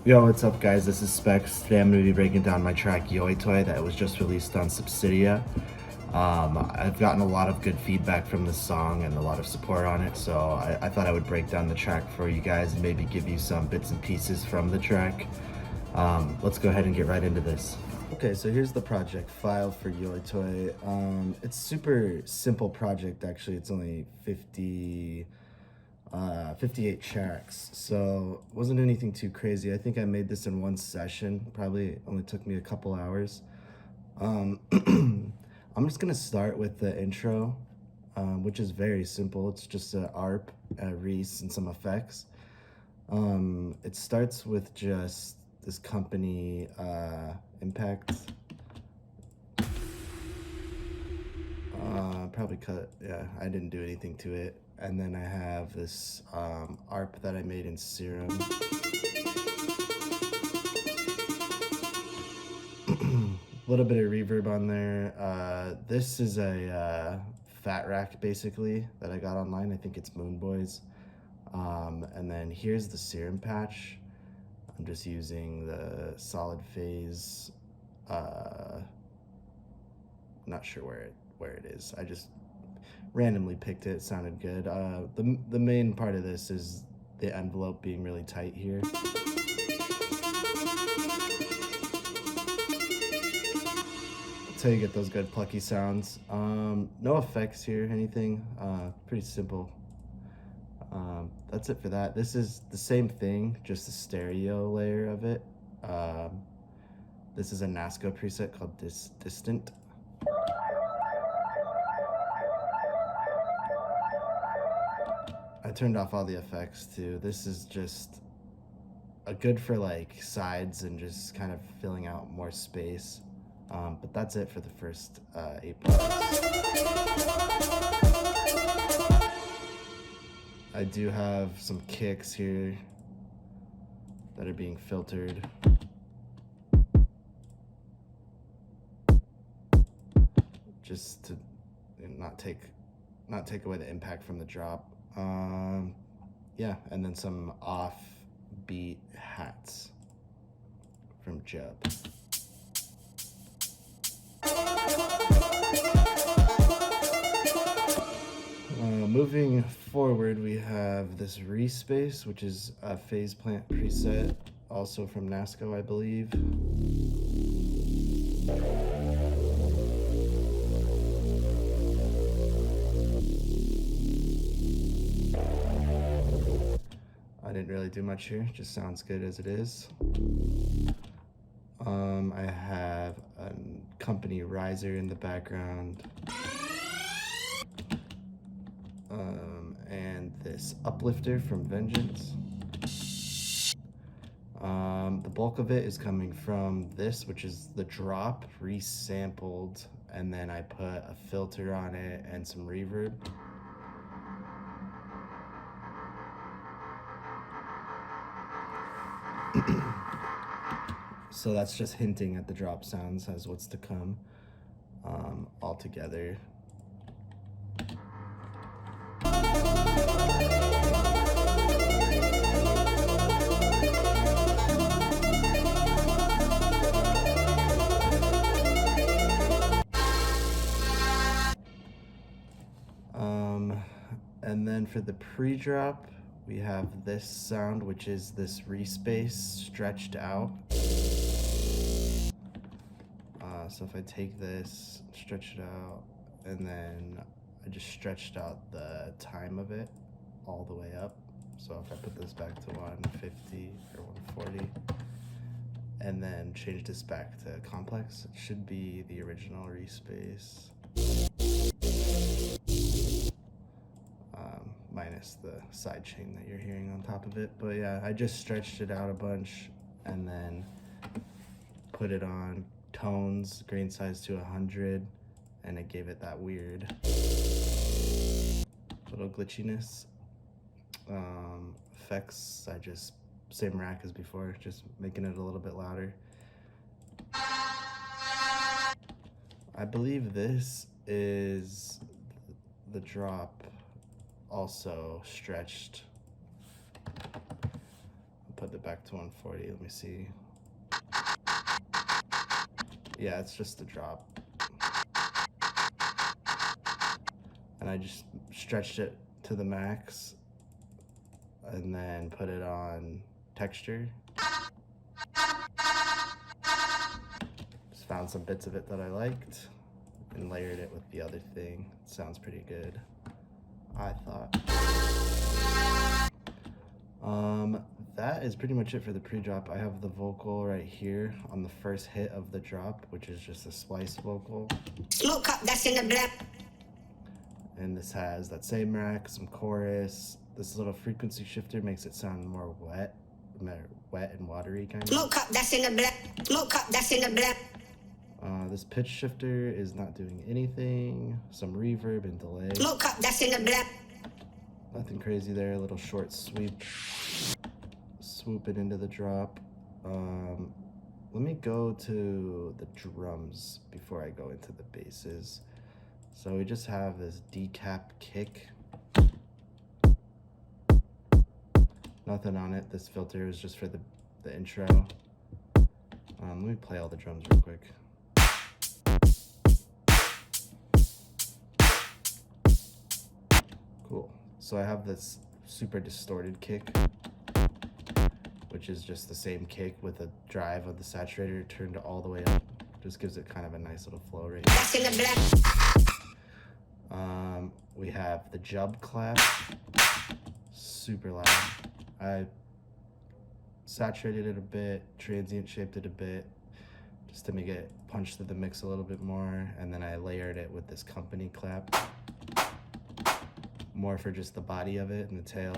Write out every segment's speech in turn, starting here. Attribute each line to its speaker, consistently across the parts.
Speaker 1: Yo, what's up, guys? This is Spexx. Today I'm going to be breaking down my track Yoi Toy that was just released on Subsidia. I've gotten a lot of good feedback from this song and a lot of support on it, so I thought I would break down the track for you guys and maybe give you some bits and pieces from the track. Let's go ahead and get right into this. Okay, so here's the project file for Yoi Toy. It's super simple project, actually. It's only 58 tracks, so it wasn't anything too crazy. I think I made this in one session, probably only took me a couple hours. I'm just gonna start with the intro, which is very simple. It's just an ARP, a Reese, and some effects. It starts with just this company impact. Probably cut, yeah, I didn't do anything to it. And then I have this ARP that I made in Serum. A little bit of reverb on there. This is a fat rack, basically, that I got online. I think it's Moon Boys. And then here's the Serum patch. I'm just using the solid phase. Not sure where it is. I just randomly picked it. It sounded good. The main part of this is the envelope being really tight here. That's how you get those good plucky sounds. No effects here, anything. Pretty simple. That's it for that. This is the same thing, just a stereo layer of it. This is a NASCO preset called Distant. I turned off all the effects too. This is just a good for like sides and just kind of filling out more space. But that's it for the first 8 bars. I do have some kicks here that are being filtered. Just to not take away the impact from the drop. Yeah, and then some off-beat hats from Jub. Moving forward, we have this Respace, which is a phase plant preset, also from NASCO, I believe. I didn't really do much here, just sounds good as it is. I have a company riser in the background. And this uplifter from Vengeance. The bulk of it is coming from this, which is the drop resampled, and then I put a filter on it and some reverb. So that's just hinting at the drop sounds as what's to come all together. And then for the pre-drop, we have this sound, which is this respace stretched out. So if I take this, stretch it out, and then I just stretched out the time of it all the way up. So if I put this back to 150 or 140, and then change this back to complex, it should be the original respace. Minus the side chain that you're hearing on top of it. But yeah, I just stretched it out a bunch and then put it on tones, grain size to 100, and it gave it that weird little glitchiness. Effects, I just, same rack as before, just making it a little bit louder. I believe this is the drop also stretched. put it back to 140. Let me see. Yeah, it's just a drop. And I just stretched it to the max and then put it on texture. Just found some bits of it that I liked and layered it with the other thing. It sounds pretty good, I thought. That is pretty much it for the pre-drop. I have the vocal right here on the first hit of the drop, which is just a splice vocal.
Speaker 2: Smoke up, that's in the black.
Speaker 1: And this has that same rack, some chorus. This little frequency shifter makes it sound more wet and watery kind of.
Speaker 2: Smoke up, that's in the black. Smoke up, that's in the black.
Speaker 1: This pitch shifter is not doing anything. Some reverb and delay.
Speaker 2: Smoke up, that's in the black.
Speaker 1: Nothing crazy there. A little short sweep. Swoop it into the drop. Let me go to the drums before I go into the basses. So we just have this decap kick. Nothing on it. This filter is just for the intro. Let me play all the drums real quick. Cool. So I have this super distorted kick, which is just the same kick with a drive of the saturator turned all the way up. Just gives it kind of a nice little flow rate. We have the jub clap, super loud. I saturated it a bit, transient shaped it a bit, just to make it punch through the mix a little bit more, and then I layered it with this company clap, more for just the body of it and the tail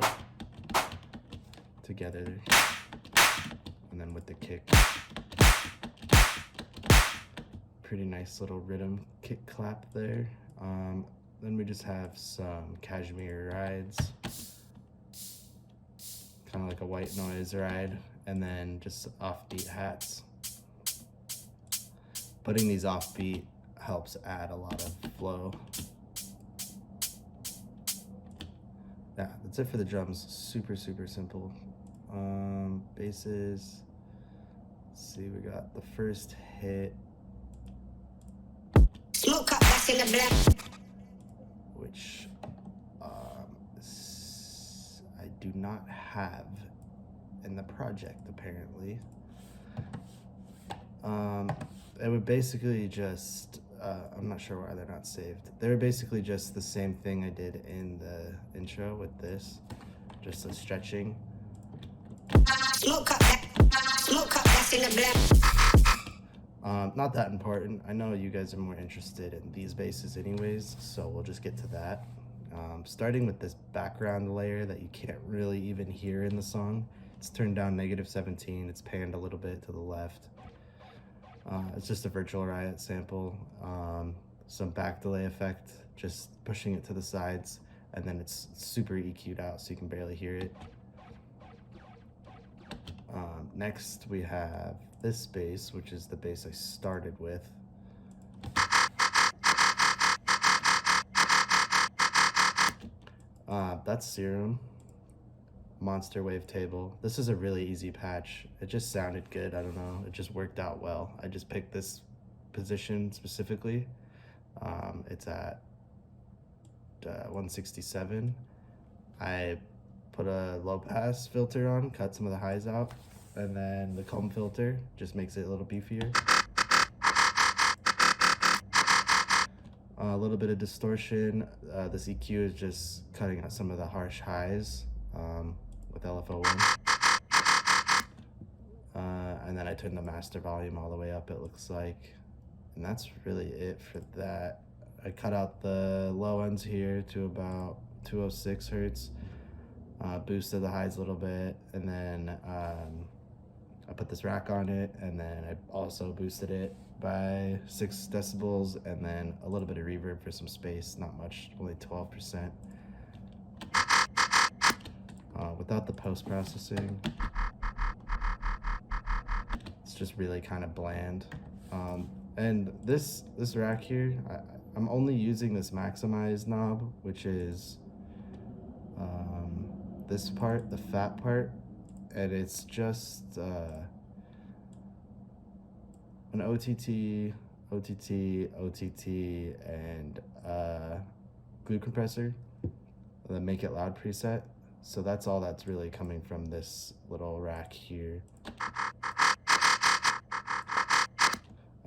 Speaker 1: together, and then with the kick. Pretty nice little Riddim kick clap there. Then we just have some cashmere rides, kind of like a white noise ride, and then just offbeat hats. Putting these offbeat helps add a lot of flow. Yeah, that's it for the drums. Super, super simple. Basses. Let's see, we got the first hit.
Speaker 2: Smoke up, that's in the black.
Speaker 1: Which I do not have in the project, apparently. It would basically just, I'm not sure why they're not saved. They were basically just the same thing I did in the intro with this, just a stretching.
Speaker 2: Smoke up, that's in the black.
Speaker 1: Not that important. I know you guys are more interested in these basses anyways, so we'll just get to that. Starting with this background layer that you can't really even hear in the song. It's turned down -17, it's panned a little bit to the left. It's just a Virtual Riot sample. Some back delay effect, just pushing it to the sides, and then it's super EQ'd out so you can barely hear it. Next we have this bass, which is the bass I started with. That's Serum, Monster Wavetable. This is a really easy patch. It just sounded good, I don't know, it just worked out well. I just picked this position specifically. It's at 167. I put a low pass filter on, cut some of the highs out, and then the comb filter just makes it a little beefier. A little bit of distortion. This EQ is just cutting out some of the harsh highs with LFO1. And then I turned the master volume all the way up, it looks like. And that's really it for that. I cut out the low ends here to about 206 hertz. Boosted the highs a little bit, and then I put this rack on it, and then I also boosted it by 6 decibels, and then a little bit of reverb for some space, not much, only 12%. Without the post-processing, it's just really kind of bland. And this rack here, I'm only using this maximize knob, which is this part, the fat part, and it's just an OTT, and glue compressor, the Make It Loud preset. So that's all that's really coming from this little rack here.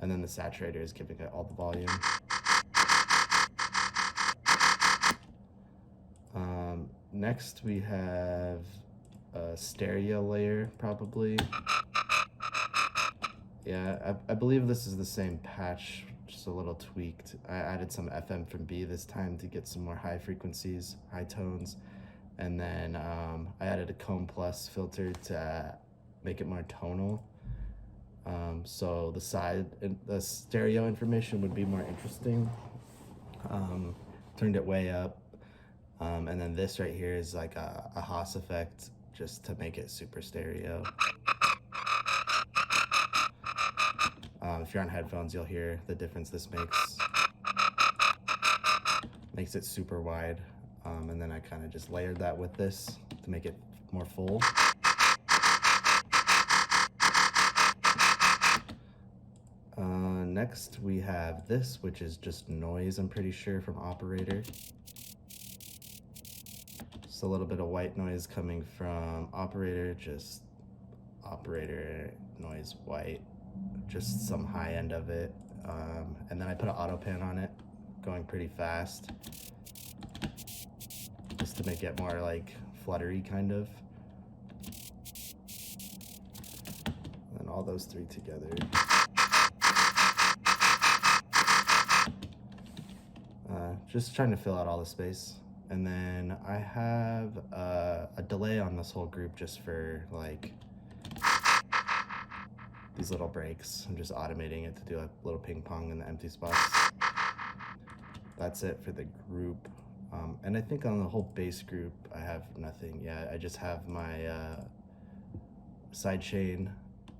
Speaker 1: And then the saturator is giving it all the volume. Next we have a stereo layer, probably. Yeah, I believe this is the same patch, just a little tweaked. I added some FM from B this time to get some more high frequencies, high tones. And then I added a Comb Plus filter to make it more tonal. So the stereo information would be more interesting. Turned it way up. And then this right here is like a Haas effect just to make it super stereo. If you're on headphones, you'll hear the difference this makes. Makes it super wide. And then I kind of just layered that with this to make it more full. Next we have this, which is just noise, I'm pretty sure, from Operator. Just a little bit of white noise coming from Operator, just Operator noise white, just some high end of it. And then I put an auto pan on it, going pretty fast, just to make it more like fluttery kind of. And all those three together. Just trying to fill out all the space. And then I have a delay on this whole group just for like these little breaks. I'm just automating it to do a little ping pong in the empty spots. That's it for the group. And I think on the whole bass group, I have nothing yet. I just have my sidechain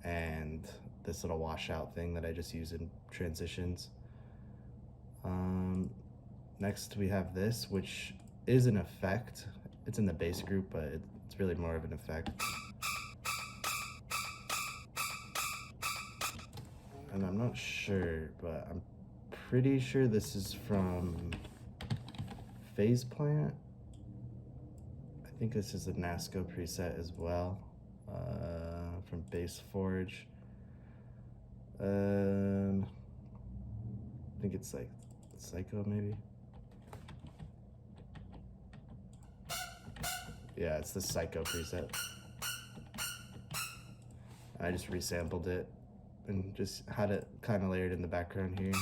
Speaker 1: and this little washout thing that I just use in transitions. Next we have this, which is an effect. It's in the bass group, but it's really more of an effect. And I'm not sure, but I'm pretty sure this is from Phase Plant. I think this is a NASCO preset as well, from Bass Forge. I think it's like Psycho, maybe. Yeah, it's the Psycho preset. I just resampled it and just had it kind of layered in the background here.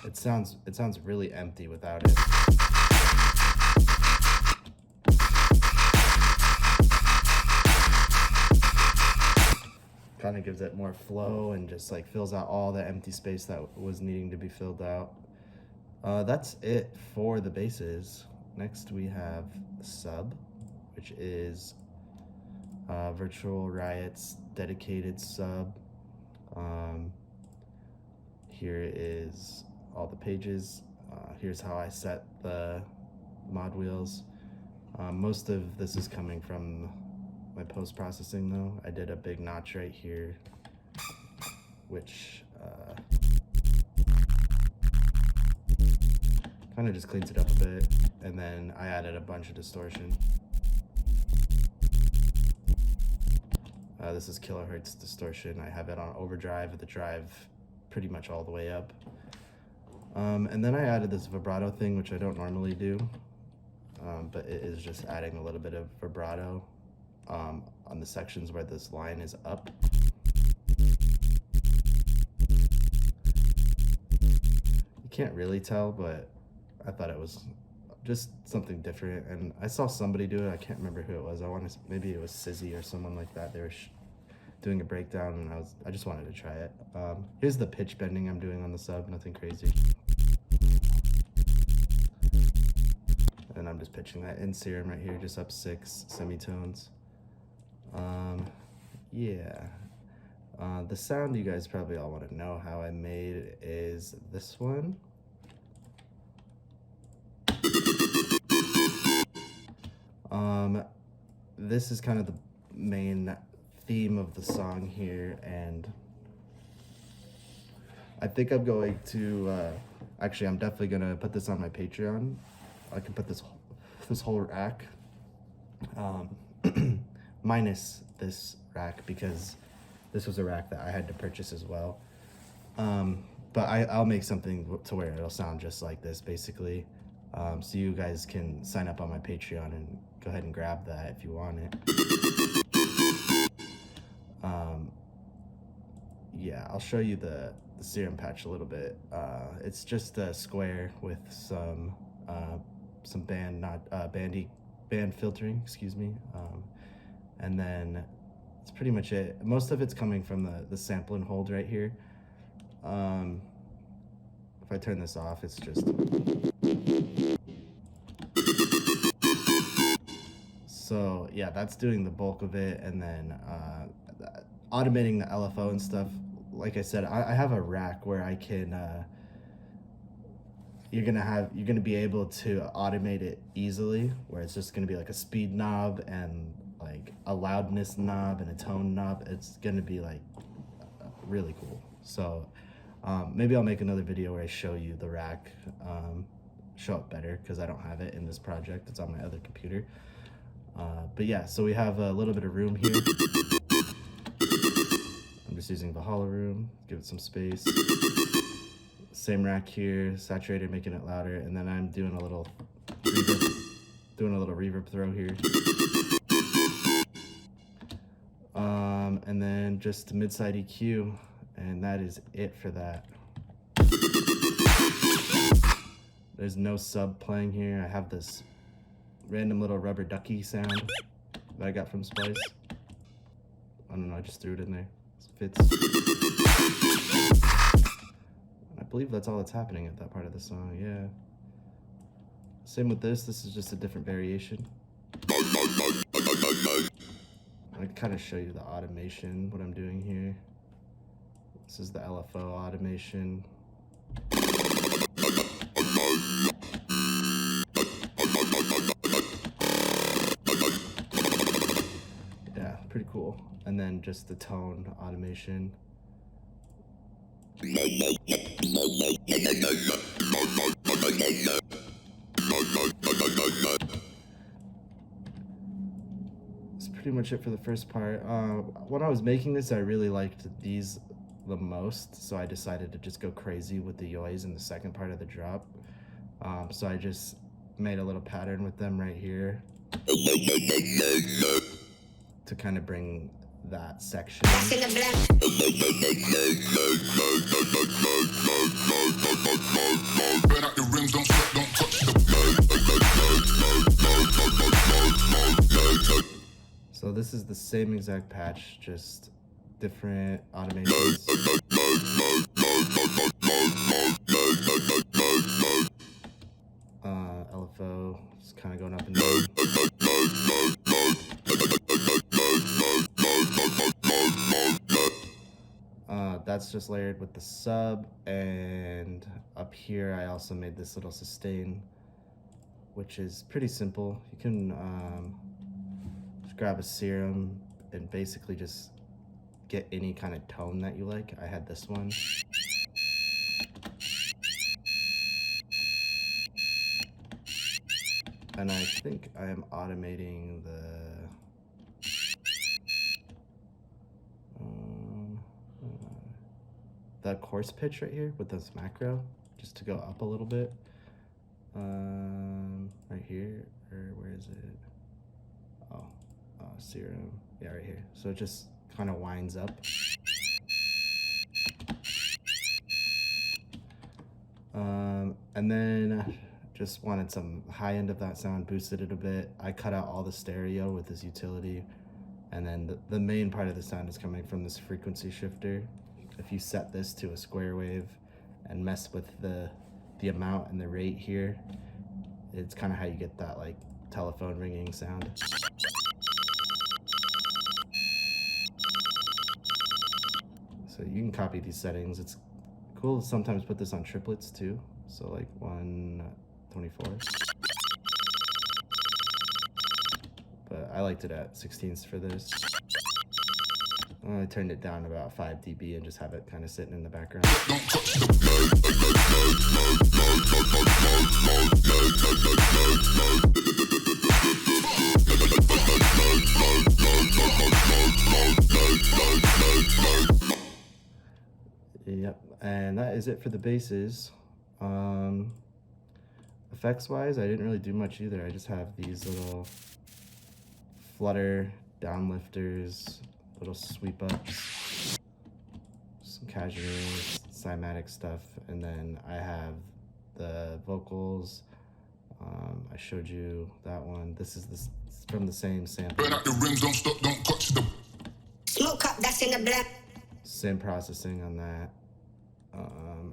Speaker 1: It sounds really empty without it. Kind of gives it more flow and just like fills out all the empty space that was needing to be filled out. That's it for the basses. Next we have Sub, which is Virtual Riot's dedicated sub. Here is all the pages. Here's how I set the mod wheels. Most of this is coming from my post-processing though. I did a big notch right here, which kind of just cleans it up a bit, and then I added a bunch of distortion. This is kilohertz distortion. I have it on overdrive with the drive pretty much all the way up. And then I added this vibrato thing, which I don't normally do, but it is just adding a little bit of vibrato on the sections where this line is up. You can't really tell, but I thought it was just something different, and I saw somebody do it. I can't remember who it was. Maybe it was Sizzy or someone like that. They were doing a breakdown, and I just wanted to try it. Here's the pitch bending I'm doing on the sub, nothing crazy. And I'm just pitching that in Serum right here, just up 6 semitones. Yeah. The sound you guys probably all want to know how I made is this one. this is kind of the main theme of the song here, and I think I'm going to, actually I'm definitely gonna put this on my Patreon. I can put this whole rack, minus this rack, because this was a rack that I had to purchase as well. But I'll make something to where it'll sound just like this, basically. So you guys can sign up on my Patreon and go ahead and grab that if you want it. Yeah, I'll show you the serum patch a little bit. It's just a square with some band filtering, excuse me. And then that's pretty much it. Most of it's coming from the sample and hold right here. If I turn this off, it's just... So yeah, that's doing the bulk of it, and then automating the LFO and stuff. Like I said, I have a rack where I can, you're gonna be able to automate it easily, where it's just gonna be like a speed knob and like a loudness knob and a tone knob. It's gonna be like really cool. So maybe I'll make another video where I show you the rack, show it better, because I don't have it in this project. It's on my other computer. But yeah, so we have a little bit of room here. I'm just using Valhalla room, give it some space. Same rack here, saturated, making it louder, and then I'm doing a little reverb throw here. And then just mid-side EQ, and that is it for that. There's no sub playing here. I have this random little rubber ducky sound that I got from Spexx. I don't know, I just threw it in there. It fits. I believe that's all that's happening at that part of the song, yeah. Same with this is just a different variation. I can kind of show you the automation, what I'm doing here. This is the LFO automation. Yeah, pretty cool. And then just the tone automation. That's pretty much it for the first part. When I was making this, I really liked these the most, so I decided to just go crazy with the yoys in the second part of the drop. So I just made a little pattern with them right here to kind of bring that section So this is the same exact patch, just different automations. LFO just kind of going up and down. That's just layered with the sub, and up here I also made this little sustain, which is pretty simple. You can just grab a serum and basically just get any kind of tone that you like. I had this one. And I think I am automating the coarse pitch right here with this macro, just to go up a little bit. Right here, or where is it? Oh, serum, yeah, right here. So it just kind of winds up. And then just wanted some high end of that sound, boosted it a bit. I cut out all the stereo with this utility, and then the main part of the sound is coming from this frequency shifter. If you set this to a square wave and mess with the amount and the rate here, it's kind of how you get that like telephone ringing sound. So you can copy these settings. It's cool to sometimes put this on triplets too. So like 124. but I liked it at 16ths for this. I turned it down about 5 dB and just have it kind of sitting in the background. Yep, and that is it for the basses. Effects wise, I didn't really do much either. I just have these little flutter downlifters, little sweep ups, some casual cymatic stuff, and then I have the vocals. I showed you that one. This is from the same sample.
Speaker 3: Burn out your rims, don't stop, don't touch the
Speaker 2: Smoke up, that's in the black.
Speaker 1: Same processing on that.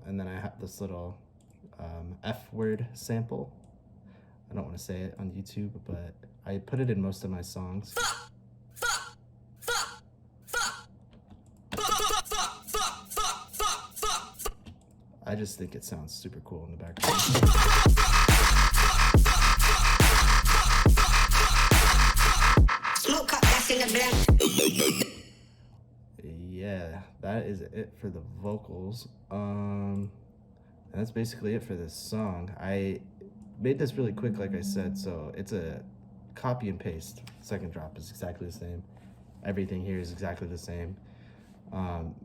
Speaker 1: And then I have this little F word sample. I don't want to say it on YouTube, but I put it in most of my songs. I just think it sounds super cool in the background.
Speaker 2: Smoke up, that's in the black.
Speaker 1: Yeah, that is it for the vocals. And that's basically it for this song. I made this really quick, like I said, so it's a copy and paste. Second drop is exactly the same. Everything here is exactly the same.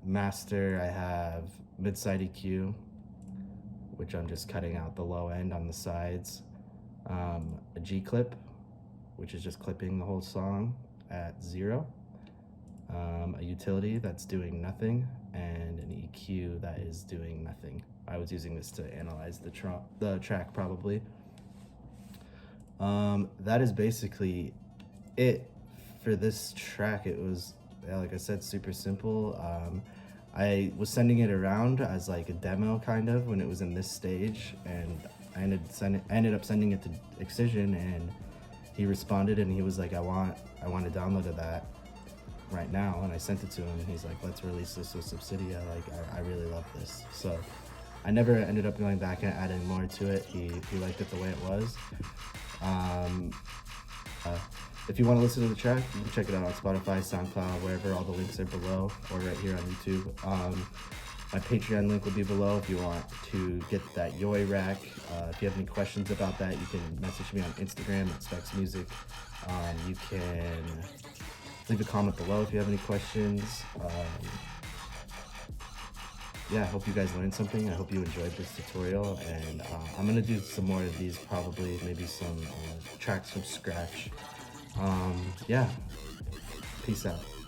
Speaker 1: Master, I have mid-side EQ, which I'm just cutting out the low end on the sides. A G clip, which is just clipping the whole song at 0. A utility that's doing nothing, and an EQ that is doing nothing. I was using this to analyze the track probably. That is basically it for this track. It was, like I said, super simple. I was sending it around as like a demo kind of when it was in this stage, and I ended up sending it to Excision, and he responded and he was like, I want a download of that right now, and I sent it to him, and he's like, let's release this with Subsidia. Like, I really love this. So I never ended up going back and adding more to it. He liked it the way it was. If you want to listen to the track, you can check it out on Spotify, SoundCloud, wherever. All the links are below, or right here on YouTube. My Patreon link will be below if you want to get that Yoi rack. If you have any questions about that, you can message me on Instagram at Spexx Music. You can leave a comment below if you have any questions. Yeah, I hope you guys learned something. I hope you enjoyed this tutorial, and I'm gonna do some more of these, probably maybe some tracks from scratch. Yeah, peace out.